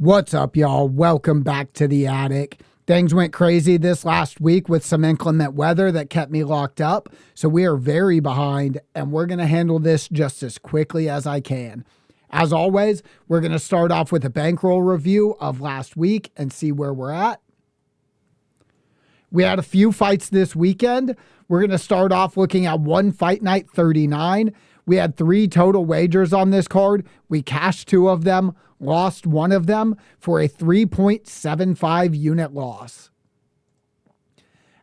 What's up, y'all? Welcome back to the attic. Things went crazy this last week with some inclement weather that kept me locked up, so we are very behind, and we're going to handle this just as quickly as I can. As always, we're going to start off with a bankroll review of last week and see where we're at. We had a few fights this weekend. We're going to start off looking at one fight night 39. We had 3 total wagers on this card. We cashed 2 of them, lost 1 of them for a 3.75 unit loss.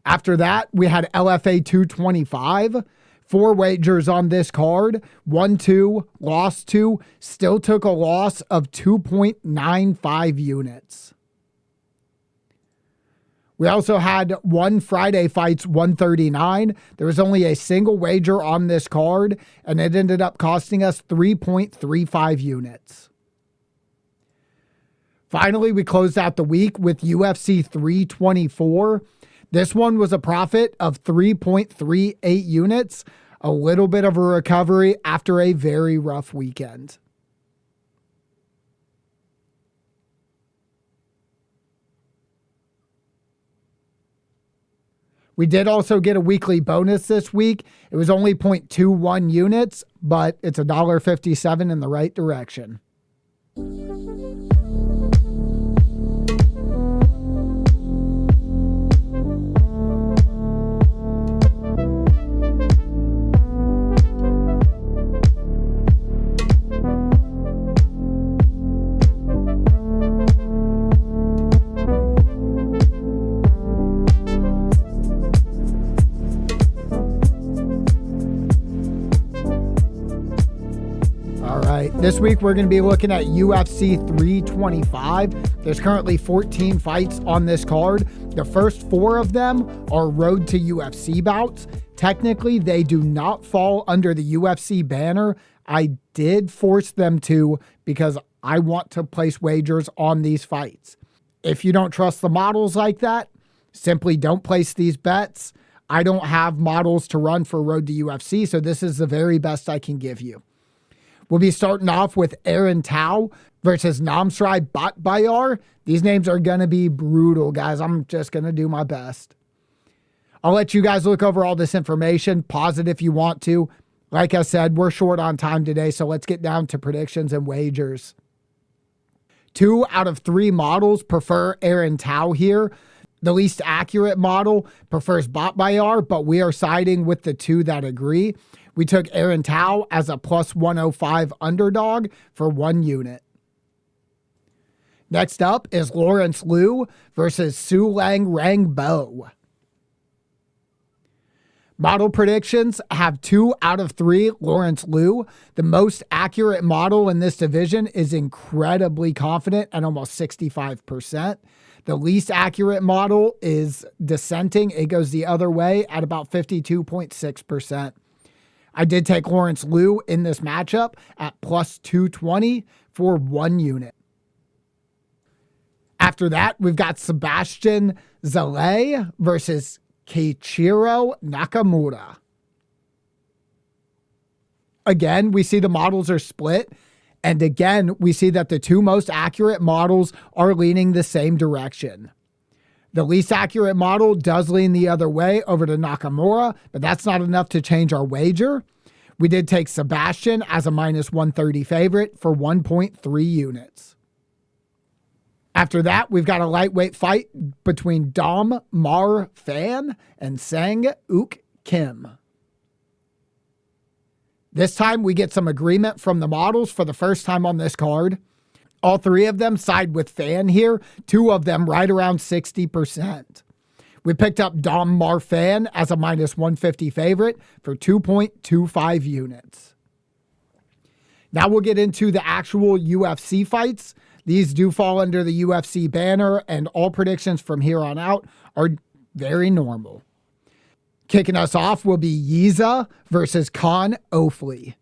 After that, we had LFA 225. 4 wagers on this card, won 2, lost 2, still took a loss of 2.95 units. We also had 1 Friday fights 139. There was only a single wager on this card, and it ended up costing us 3.35 units. Finally, we closed out the week with UFC 324. This one was a profit of 3.38 units, a little bit of a recovery after a very rough weekend. We did also get a weekly bonus this week. It was only 0.21 units, but it's $1.57 in the right direction. This week, we're going to be looking at UFC 325. There's currently 14 fights on this card. The first 4 of them are road to UFC bouts. Technically, they do not fall under the UFC banner. I did force them to because I want to place wagers on these fights. If you don't trust the models like that, simply don't place these bets. I don't have models to run for road to UFC, so this is the very best I can give you. We'll be starting off with Aaron Tao versus Namsrai Batbayar. These names are going to be brutal, guys. I'm just going to do my best. I'll let you guys look over all this information. Pause it if you want to. Like I said, we're short on time today, so let's get down to predictions and wagers. 2 out of 3 models prefer Aaron Tao here. The least accurate model prefers Batbayar, but we are siding with the 2 that agree. We took Aaron Tao as a plus 105 underdog for 1 unit. Next up is Lawrence Liu versus Sulangrangbo. Model predictions have 2 out of 3 Lawrence Liu. The most accurate model in this division is incredibly confident at almost 65%. The least accurate model is dissenting. It goes the other way at about 52.6%. I did take Lawrence Liu in this matchup at plus 220 for 1 unit. After that, we've got Sebastian Szalay versus Keiichiro Nakamura. Again, we see the models are split. And again, we see that the 2 most accurate models are leaning the same direction. The least accurate model does lean the other way over to Nakamura, but that's not enough to change our wager. We did take Sebastian as a minus 130 favorite for 1.3 units. After that, we've got a lightweight fight between Dom Mar Fan and Sang Uk Kim. This time, we get some agreement from the models for the first time on this card. All 3 of them side with Fan here, 2 of them right around 60%. We picked up Dom Mar Fan as a minus 150 favorite for 2.25 units. Now we'll get into the actual UFC fights. These do fall under the UFC banner, and all predictions from here on out are very normal. Kicking us off will be Yizha versus Kaan Ofli.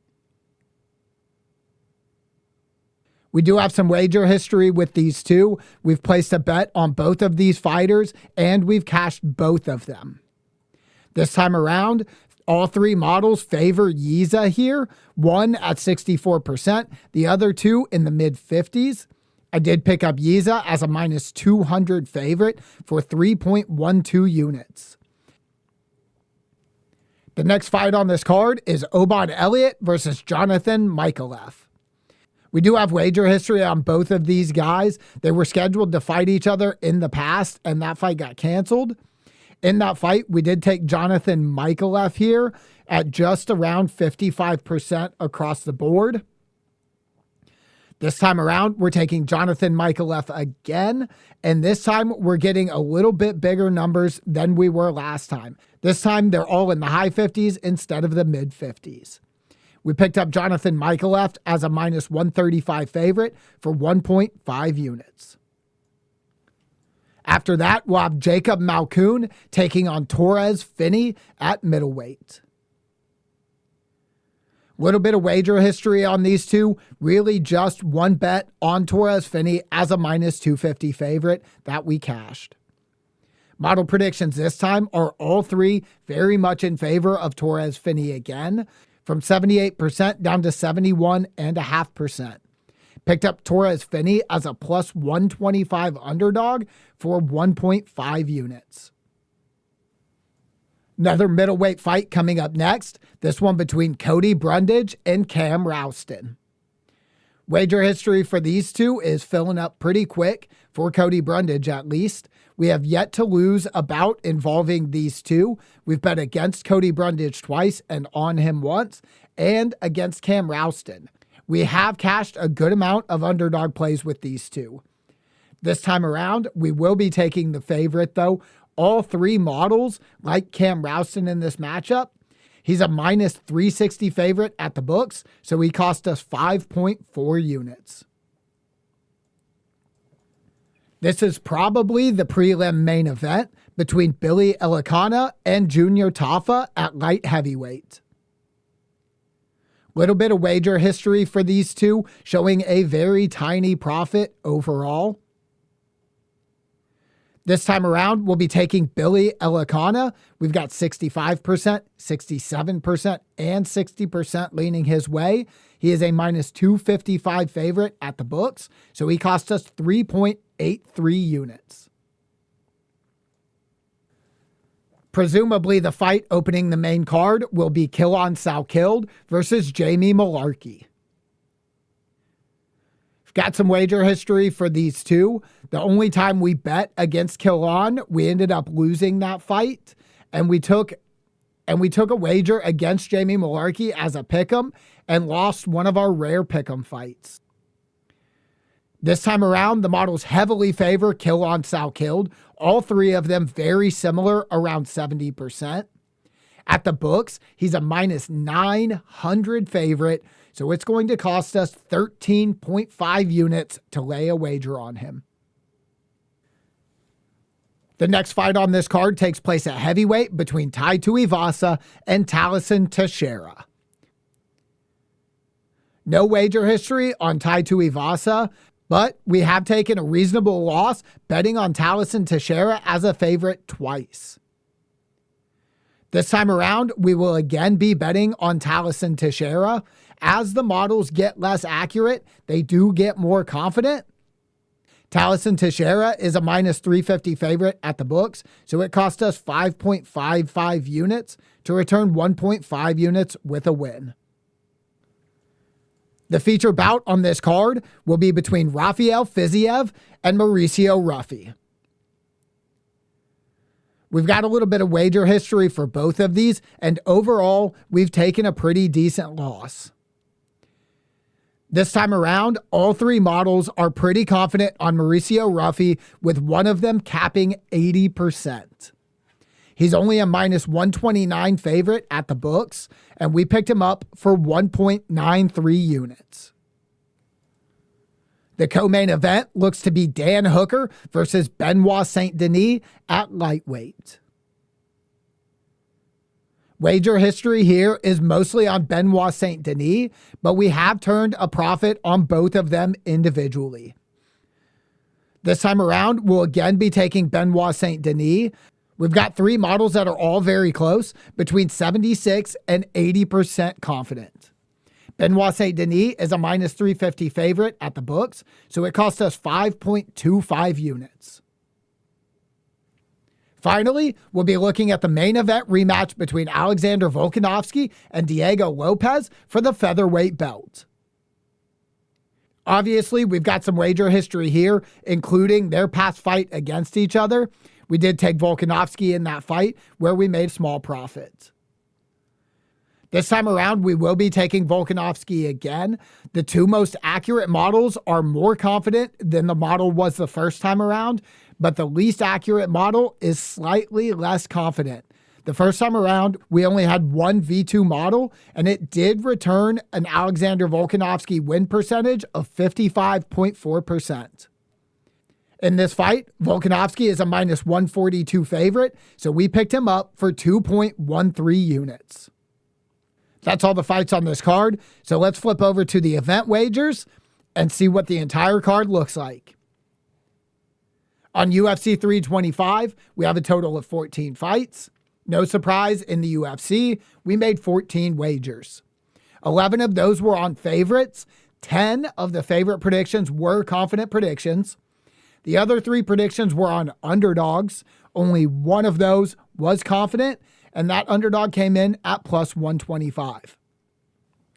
We do have some wager history with these 2. We've placed a bet on both of these fighters, and we've cashed both of them. This time around, all 3 models favor Yizha here, one at 64%, the other 2 in the mid-50s. I did pick up Yizha as a minus 200 favorite for 3.12 units. The next fight on this card is Oban Elliott versus Jonathan Micallef. We do have wager history on both of these guys. They were scheduled to fight each other in the past, and that fight got canceled. In that fight, we did take Jonathan Micallef here at just around 55% across the board. This time around, we're taking Jonathan Micallef again, and this time we're getting a little bit bigger numbers than we were last time. This time, they're all in the high 50s instead of the mid 50s. We picked up Jonathan Micallef as a minus 135 favorite for 1.5 units. After that, we'll have Jacob Malkoun taking on Torrez Finney at middleweight. Little bit of wager history on these two. Really just one bet on Torrez Finney as a minus 250 favorite that we cashed. Model predictions this time are all three very much in favor of Torrez Finney again, from 78% down to 71.5%. Picked up Torrez Finney as a plus 125 underdog for 1.5 units. Another middleweight fight coming up next, this one between Cody Brundage and Cam Rowston. Wager history for these two is filling up pretty quick, for Cody Brundage at least. We have yet to lose a bout involving these two. We've bet against Cody Brundage twice and on him once, and against Cam Rowston. We have cashed a good amount of underdog plays with these two. This time around, we will be taking the favorite though. All three models, like Cam Rowston in this matchup, he's a minus 360 favorite at the books, so he cost us 5.4 units. This is probably the prelim main event between Billy Elekana and Junior Tafa at light heavyweight. Little bit of wager history for these two, showing a very tiny profit overall. This time around, we'll be taking Billy Elekana. We've got 65%, 67%, and 60% leaning his way. He is a minus 255 favorite at the books, so he cost us 3.83 units. Presumably, the fight opening the main card will be Quillan Salkilld versus Jamie Mullarkey. Got some wager history for these two. The only time we bet against Quillan, we ended up losing that fight, and we took a wager against Jamie Mullarkey as a pick'em and lost one of our rare pick'em fights. This time around, the models heavily favor Quillan Salkilld. All three of them very similar, around 70%. At the books, he's a minus 900 favorite, so it's going to cost us 13.5 units to lay a wager on him. The next fight on this card takes place at heavyweight between Tuivasa and Tallison Teixeira. No wager history on Tuivasa, but we have taken a reasonable loss betting on Tallison Teixeira as a favorite twice. This time around, we will again be betting on Tallison Teixeira. As the models get less accurate, they do get more confident. Tallison Teixeira is a minus 350 favorite at the books, so it cost us 5.55 units to return 1.5 units with a win. The feature bout on this card will be between Rafael Fiziev and Mauricio Ruffy. We've got a little bit of wager history for both of these, and overall, we've taken a pretty decent loss. This time around, all three models are pretty confident on Mauricio Ruffy, with one of them capping 80%. He's only a minus 129 favorite at the books, and we picked him up for 1.93 units. The co-main event looks to be Dan Hooker versus Benoit Saint-Denis at lightweight. Wager history here is mostly on Benoit Saint-Denis, but we have turned a profit on both of them individually. This time around, we'll again be taking Benoit Saint-Denis. We've got three models that are all very close, between 76 and 80% confident. Benoit Saint-Denis is a minus 350 favorite at the books, so it cost us 5.25 units. Finally, we'll be looking at the main event rematch between Alexander Volkanovski and Diego Lopez for the featherweight belt. Obviously, we've got some wager history here, including their past fight against each other. We did take Volkanovski in that fight, where we made small profits. This time around, we will be taking Volkanovski again. The two most accurate models are more confident than the model was the first time around, but the least accurate model is slightly less confident. The first time around, we only had one V2 model, and it did return an Alexander Volkanovski win percentage of 55.4%. In this fight, Volkanovski is a minus 142 favorite, so we picked him up for 2.13 units. That's all the fights on this card, so let's flip over to the event wagers and see what the entire card looks like. On UFC 325, we have a total of 14 fights. No surprise, in the UFC, we made 14 wagers. 11 of those were on favorites. 10 of the favorite predictions were confident predictions. The other 3 predictions were on underdogs. Only one of those was confident, and that underdog came in at plus 125.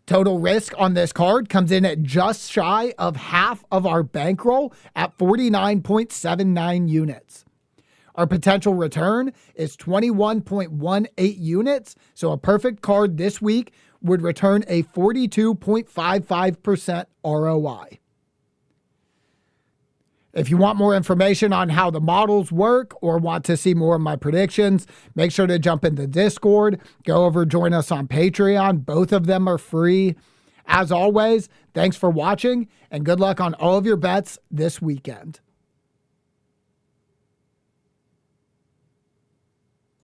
Total risk on this card comes in at just shy of half of our bankroll at 49.79 units. Our potential return is 21.18 units, so a perfect card this week would return a 42.55% ROI. If you want more information on how the models work or want to see more of my predictions, make sure to jump into Discord. Go over, join us on Patreon. Both of them are free. As always, thanks for watching and good luck on all of your bets this weekend.